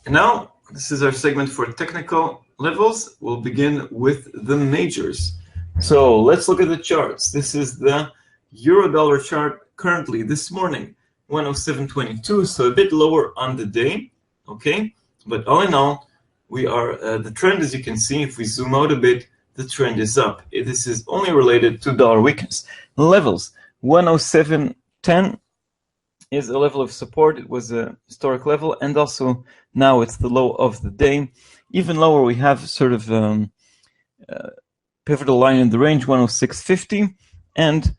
And now, this is our segment for technical levels. We'll begin with the majors. So let's look at the charts. This is the euro-dollar chart currently this morning, 107.22, so a bit lower on the day, okay? But all in all, we are, the trend, as you can see, if we zoom out a bit, the trend is up. This is only related to dollar weakness. Levels, 107.10 is a level of support. It was a historic level, and also now it's the low of the day. Even lower, we have sort of pivotal line in the range, 106.50, and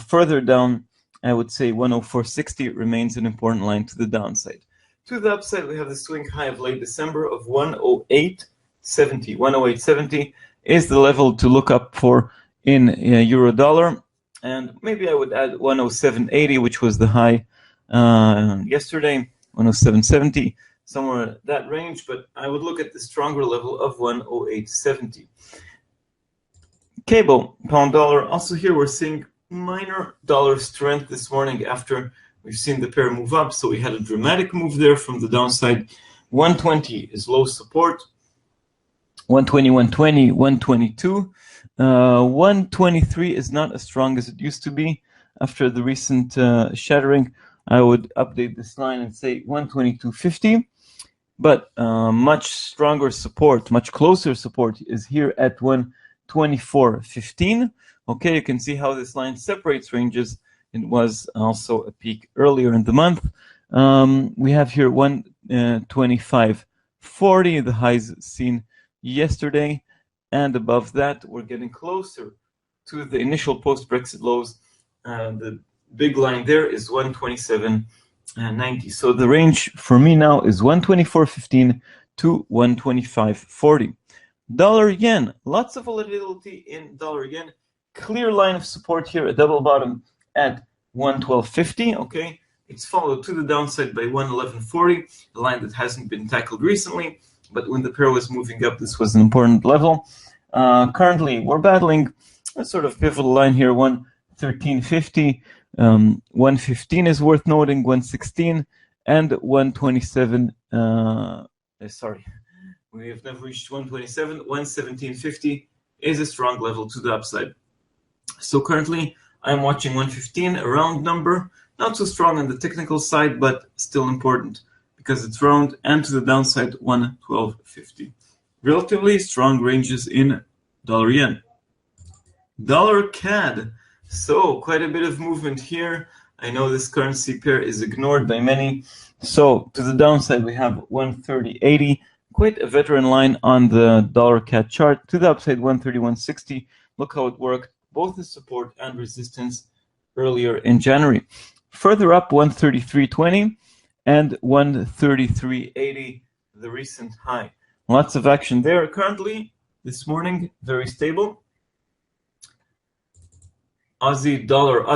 further down, I would say 104.60 remains an important line to the downside. To the upside, we have the swing high of late December of 108.70. 108.70 is the level to look up for in euro dollar, and maybe I would add 107.80, which was the high yesterday, 107.70, somewhere that range, but I would look at the stronger level of 108.70. Cable, pound dollar, also here we're seeing minor dollar strength this morning after we've seen the pair move up, so we had a dramatic move there from the downside. 120 is low support, 120, 120, 122. 123 is not as strong as it used to be. After the recent shattering, I would update this line and say 122.50. But much stronger support, much closer support is here at 124.15. Okay, you can see how this line separates ranges. It was also a peak earlier in the month. We have here 125.40, the highs seen yesterday. And above that, we're getting closer to the initial post-Brexit lows. The big line there is 127.90. So the range for me now is 124.15 to 125.40. Dollar yen, lots of volatility in dollar yen. Clear line of support here, a double bottom at 112.50. Okay, it's followed to the downside by 111.40, a line that hasn't been tackled recently. But when the pair was moving up, this was an important level. Currently, we're battling a sort of pivotal line here, 113.50. 115 is worth noting, 116, and 127. Sorry, we have never reached 127. 117.50 is a strong level to the upside. So currently, I'm watching 115, a round number, not so strong on the technical side, but still important, because it's round, and to the downside 112.50. Relatively strong ranges in dollar yen. Dollar CAD. So quite a bit of movement here. I know this currency pair is ignored by many. So to the downside we have 130.80, quite a veteran line on the dollar CAD chart. To the upside 131.60. Look how it worked, both as support and resistance earlier in January. Further up 133.20. and 133.80, the recent high. Lots of action there currently. This morning, very stable. Aussie dollar,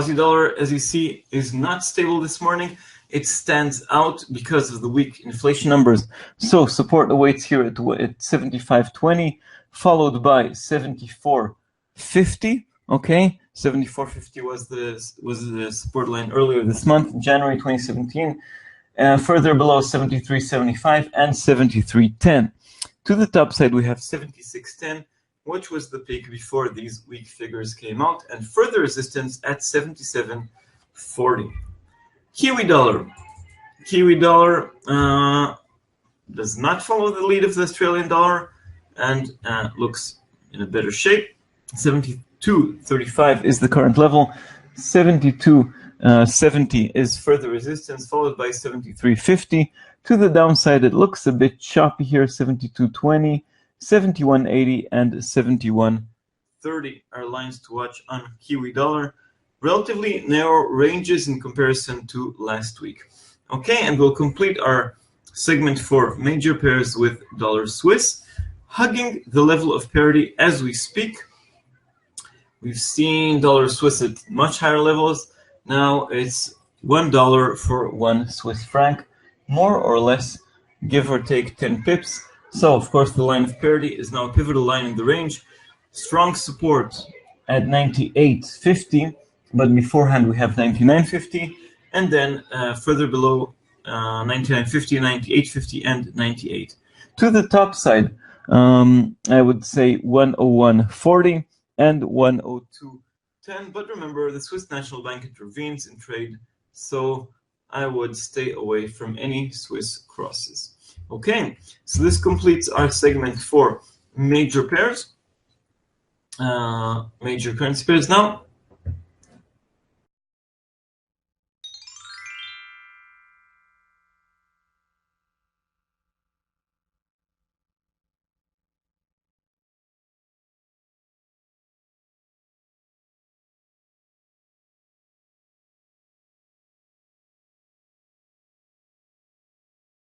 as you see, is not stable this morning. It stands out because of the weak inflation numbers. So support awaits here at 75.20, followed by 74.50. Okay, 74.50 was the support line earlier this month, January 2017. Further below 73.75 and 73.10. To the top side, we have 76.10, which was the peak before these weak figures came out, and further resistance at 77.40. Kiwi dollar. Kiwi dollar does not follow the lead of the Australian dollar and looks in a better shape. 72.35 is the current level. 72.70 is further resistance, followed by 73.50. To the downside, it looks a bit choppy here, 72.20, 71.80, and 71.30 are lines to watch on Kiwi dollar. Relatively narrow ranges in comparison to last week. Okay, and we'll complete our segment for major pairs with dollar Swiss, hugging the level of parity as we speak. We've seen dollar Swiss at much higher levels. Now it's $1 for 1 Swiss franc, more or less, give or take 10 pips. So, of course, the line of parity is now a pivotal line in the range. Strong support at 98.50, but beforehand we have 99.50, and then further below 99.50, 98.50, and 98. To the top side, I would say 101.40 and 102.10. But remember, the Swiss National Bank intervenes in trade, so I would stay away from any Swiss crosses. Okay, so this completes our segment for major pairs, major currency pairs. Now,